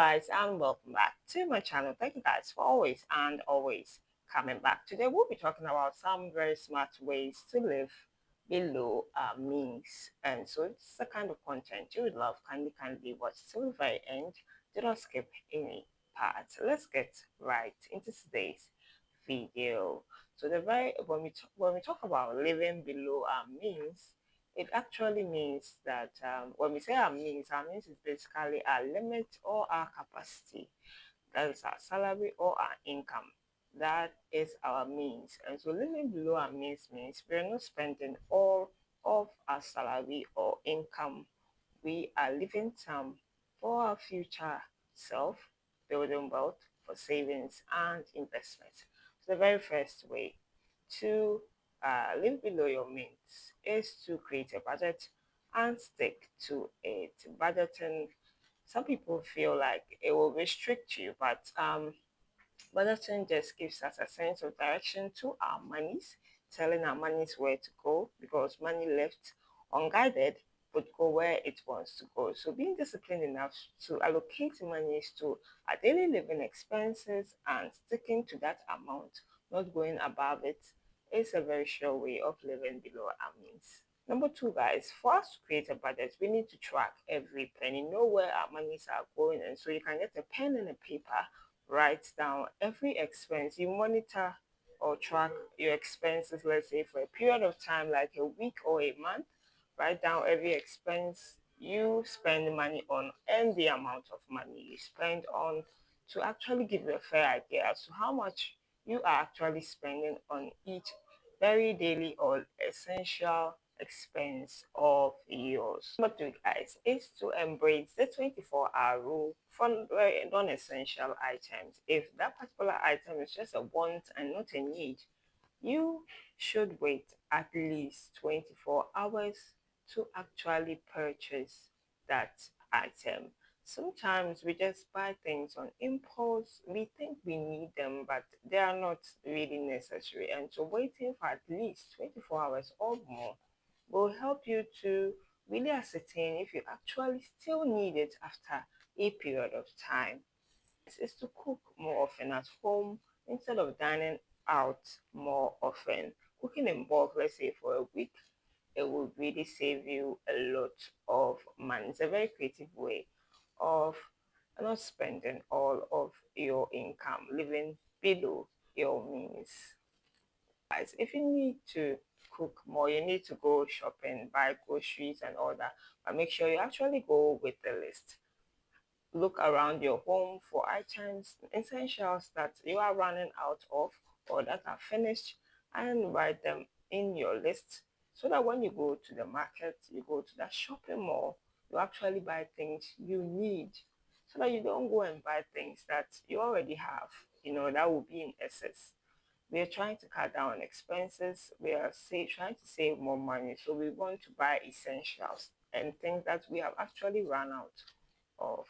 Guys, and welcome back to my channel. Thank you guys for always coming back. Today we'll be talking about some very smart ways to live below our means. And so it's the kind of content you would love. Kindly watch till the very end. Do not skip any part. Let's get right into today's video. So when we talk about living below our means, it actually means that when we say our means is basically our limit or our capacity. That is our salary or our income. That is our means. And so living below our means we're not spending all of our salary or income. We are leaving some for our future self, building wealth for savings and investments. So the very first way to live below your means is to create a budget and stick to it. Budgeting, some people feel like it will restrict you, but budgeting just gives us a sense of direction to our monies, telling our monies where to go because money left unguided would go where it wants to go. So being disciplined enough to allocate monies to our daily living expenses and sticking to that amount, not going above it, is a very sure way of living below our means. Number two, guys, for us to create a budget, we need to track every penny, know where our monies are going. And so you can get a pen and a paper, write down every expense. You monitor or track your expenses, let's say for a period of time, like a week or a month. Write down every expense you spend money on and the amount of money you spend on to actually give you a fair idea as to how much you are actually spending on each very daily or essential expense of yours. Number three, guys, is to embrace the 24-hour rule for non-essential items. If that particular item is just a want and not a need, you should wait at least 24 hours to actually purchase that item. Sometimes we just buy things on impulse. We think we need them, but they are not really necessary. And so waiting for at least 24 hours or more will help you to really ascertain if you actually still need it after a period of time. Is to cook more often at home instead of dining out more often. Cooking in bulk, let's say for a week, it will really save you a lot of money. It's a very creative way of not spending all of your income, living below your means. Guys, if you need to cook more, you need to go shopping, buy groceries and all that, but make sure you actually go with the list. Look around your home for items, essentials that you are running out of or that are finished, and write them in your list so that when you go to the market, you go to that shopping mall, you actually buy things you need so that you don't go and buy things that you already have, that will be in excess. We are trying to cut down on expenses. We are trying to save more money. So we want to buy essentials and things that we have actually run out of.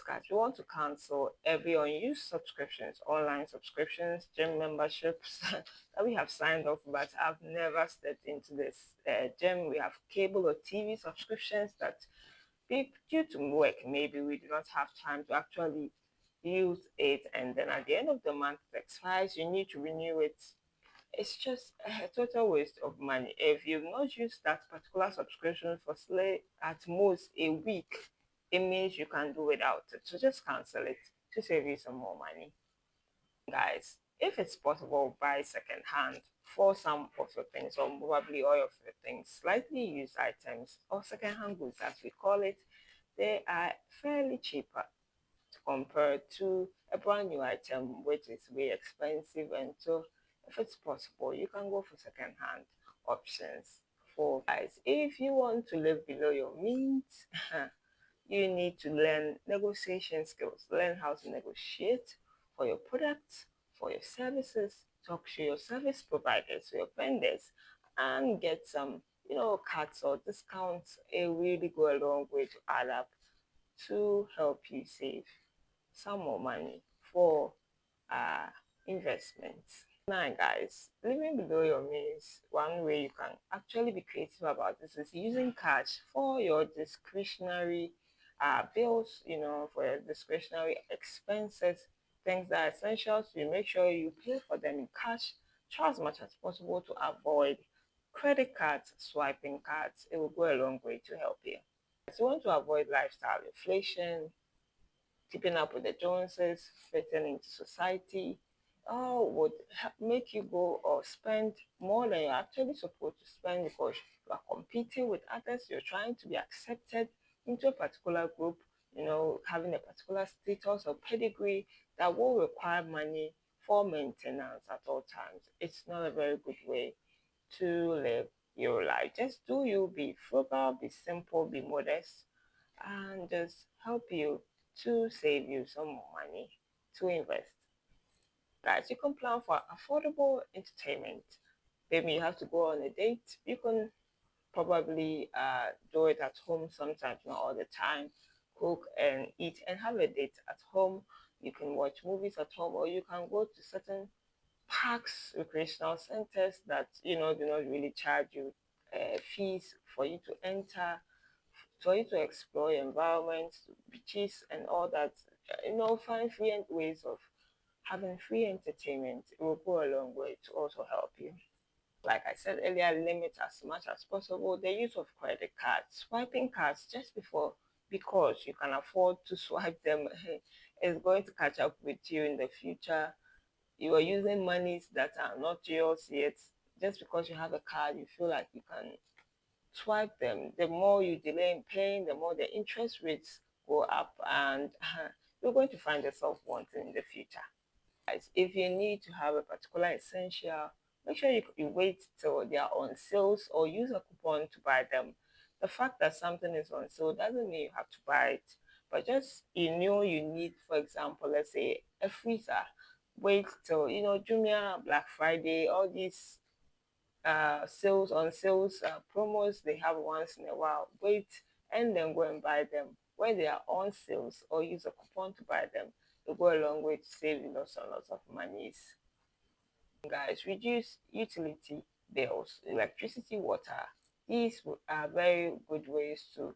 Guys, we want to cancel every unused subscriptions, online subscriptions, gym memberships that we have signed up, but I've never stepped into this gym. We have cable or TV subscriptions that, due to work, maybe we do not have time to actually use it, and then at the end of the month it expires. You need to renew it. It's just a total waste of money. If you've not used that particular subscription for say at most a week, it means you can do without it. So just cancel it to save you some more money. Guys, if it's possible, buy second hand for some of your things or probably all of your things. Slightly used items or second hand goods as we call it, they are fairly cheaper compared to a brand new item which is way expensive. And so if it's possible, you can go for second hand options. For guys, if you want to live below your means, you need to learn negotiation skills. Learn how to negotiate for your products, for your services. Talk to your service providers, your vendors, and get some, cuts or discounts. It really go a long way to add up to help you save some more money for investments. Now, guys, living below your means, one way you can actually be creative about this is using cash for your discretionary bills, for your discretionary expenses, things that are essential to you. Make sure you pay for them in cash. Try as much as possible to avoid credit cards, swiping cards. It will go a long way to help you. So you want to avoid lifestyle inflation, keeping up with the Joneses, fitting into society, would make you go or spend more than you're actually supposed to spend because you are competing with others, you're trying to be accepted into a particular group, having a particular status or pedigree that will require money for maintenance at all times. It's not a very good way to live your life. Just do you, be frugal, be simple, be modest, and just help you to save you some more money to invest. Guys, you can plan for affordable entertainment. Maybe you have to go on a date. You can probably do it at home sometimes, not all the time. Cook and eat and have a date at home. You can watch movies at home, or you can go to certain parks, recreational centers that do not really charge you fees for you to enter, for you to explore your environment, beaches, and all that. Find free ways of having free entertainment. It will go a long way to also help you. Like I said earlier, limit as much as possible the use of credit cards. Swiping cards just before because you can afford to swipe them is going to catch up with you in the future. You are using monies that are not yours yet. Just because you have a card, you feel like you can swipe them. The more you delay in paying, the more the interest rates go up, and you're going to find yourself wanting in the future. Guys, if you need to have a particular essential, make sure you wait till they are on sales or use a coupon to buy them. The fact that something is on sale doesn't mean you have to buy it, but just you need, for example, let's say a freezer. Wait till Jumia, Black Friday, all these sales on sales promos they have once in a while. Wait and then go and buy them when they are on sales, or use a coupon to buy them. It'll go a long way to save you lots and lots of monies. Guys, reduce utility bills, electricity, water. These are very good ways to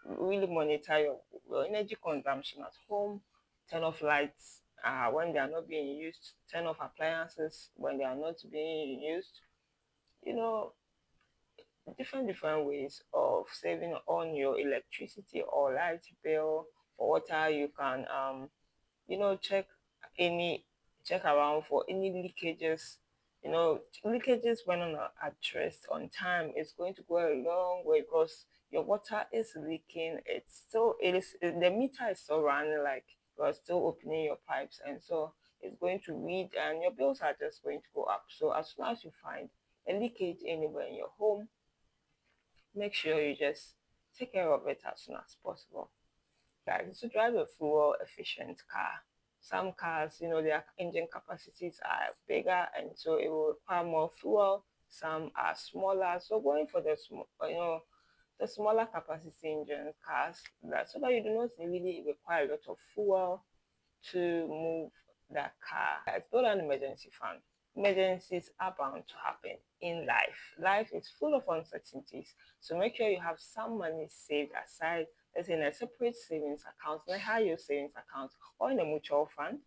really monitor your energy consumption at home. Turn off lights when they are not being used. Turn off appliances when they are not being used. you know different ways of saving on your electricity or light bill. For water, you can check any check around for any leakages. Leakages when not addressed on time is going to go a long way because your water is leaking. The meter is still running, like you're still opening your pipes, and so it's going to read, and your bills are just going to go up. So as soon as you find a leakage anywhere in your home, make sure you just take care of it as soon as possible. Guys, to drive a fuel efficient car. Some cars, their engine capacities are bigger, and so it will require more fuel. Some are smaller, so going for the smaller capacity engine cars, so that you do not really require a lot of fuel to move that car. It's build an emergency fund. Emergencies are bound to happen in life. Life is full of uncertainties, so make sure you have some money saved aside. Let's say in a separate savings account, like high yield savings account, or in a mutual fund.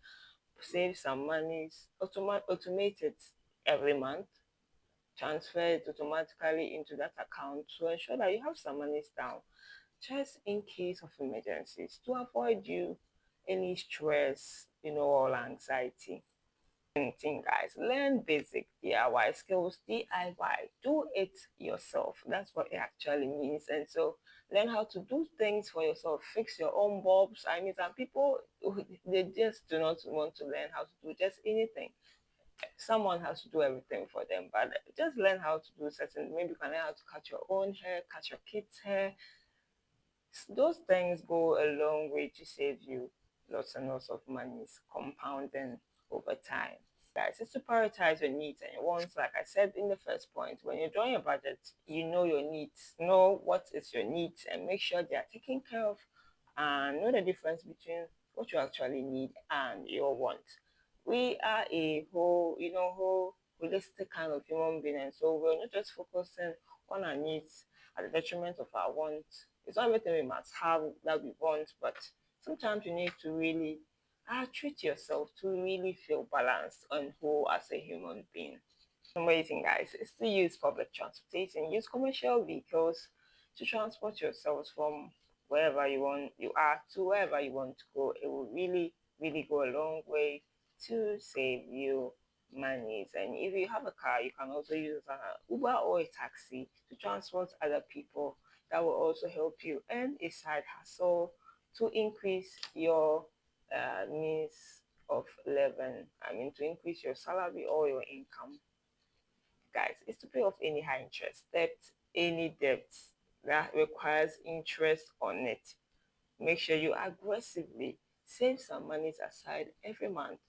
Save some monies, automate it every month, transfer it automatically into that account to ensure that you have some monies down just in case of emergencies, to avoid you any stress, or anxiety. Thing, guys, learn basic DIY skills. DIY, do it yourself. That's what it actually means. And so learn how to do things for yourself. Fix your own bulbs. I mean, some people, they just do not want to learn how to do just anything. Someone has to do everything for them, but just learn how to do certain. Maybe you can learn how to cut your own hair, cut your kids hair. Those things go a long way to save you lots and lots of monies, compounding over time. Guys, is to prioritize your needs and your wants. Like I said in the first point, when you're drawing a budget, you know your needs, know what is your needs, and make sure they are taken care of, and know the difference between what you actually need and your wants. We are a whole holistic kind of human being, and so we're not just focusing on our needs at the detriment of our wants. It's not everything we must have that we want, but sometimes you need to really treat yourself to really feel balanced and whole as a human being. Amazing, guys. Is to use public transportation. Use commercial vehicles to transport yourselves from wherever you are to wherever you want to go. It will really, really go a long way to save you monies. And if you have a car, you can also use an Uber or a taxi to transport other people. That will also help you earn a side hustle to increase your means of living. I mean, to increase your salary or your income, guys, is to pay off any high interest debt, any debt that requires interest on it. Make sure you aggressively save some money aside every month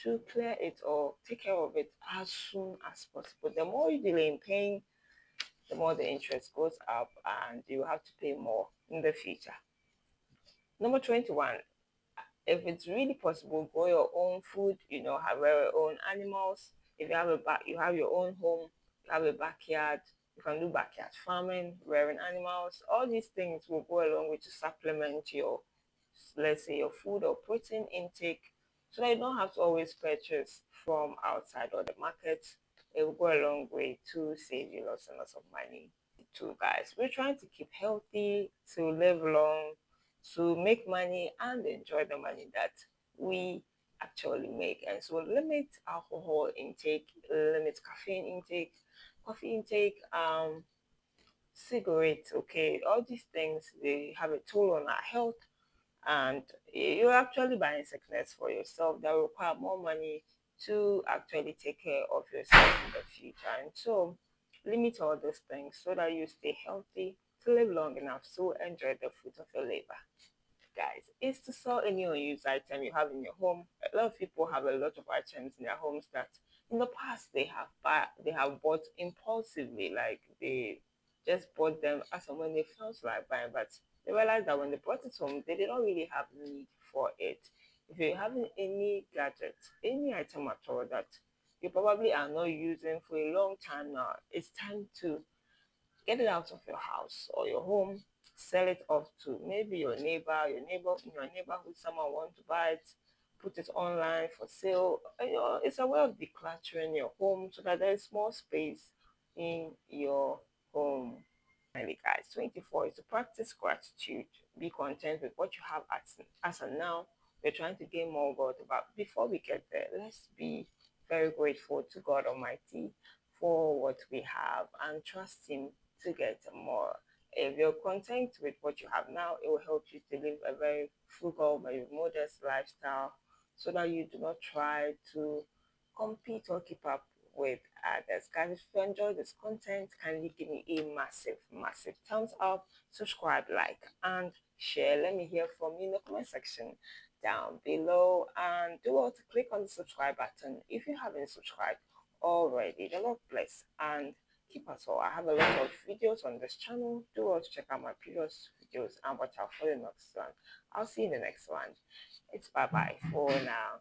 to clear it or take care of it as soon as possible. The more you delay in paying, the more the interest goes up and you have to pay more in the future. Number 21, if it's really possible, grow your own food, have your own animals. If you have you have your own home, you have a backyard, you can do backyard farming, rearing animals. All these things will go along with to supplement your, let's say, your food or protein intake, so that you don't have to always purchase from outside or the market. It will go a long way to save you lots and lots of money too, guys. We're trying to keep healthy, to live long, to make money and enjoy the money that we actually make. And so limit alcohol intake, limit caffeine intake, coffee intake, cigarettes, okay. All these things, they have a toll on our health, and you're actually buying sickness for yourself that will require more money to actually take care of yourself in the future. And so limit all those things so that you stay healthy to live long enough to enjoy the fruit of your labor, guys, is to sell any unused item you have in your home. A lot of people have a lot of items in their homes that in the past they have bought impulsively, like they just bought them as and when they felt like buying, but they realized that when they brought it home, they did not really have need for it. If you're having any gadget, any item at all that you probably are not using for a long time now, it's time to get it out of your house or your home, sell it off to maybe your neighbor in your neighborhood. Someone want to buy it, put it online for sale. It's a way of decluttering your home so that there is more space in your home. Finally, guys, 24 is to practice gratitude. Be content with what you have as of now. We're trying to gain more wealth, but before we get there, let's be very grateful to God Almighty for what we have and trust Him to get more. If you're content with what you have now, it will help you to live a very frugal, very modest lifestyle so that you do not try to compete or keep up with others. Guys, if you enjoy this content, kindly give me a massive, massive thumbs up, subscribe, like, and share. Let me hear from you in the comment section down below. And do also click on the subscribe button if you haven't subscribed already. The Lord bless and keep us all. I have a lot of videos on this channel. Do also check out my previous videos and watch out for the next one. I'll see you in the next one. It's bye bye for now.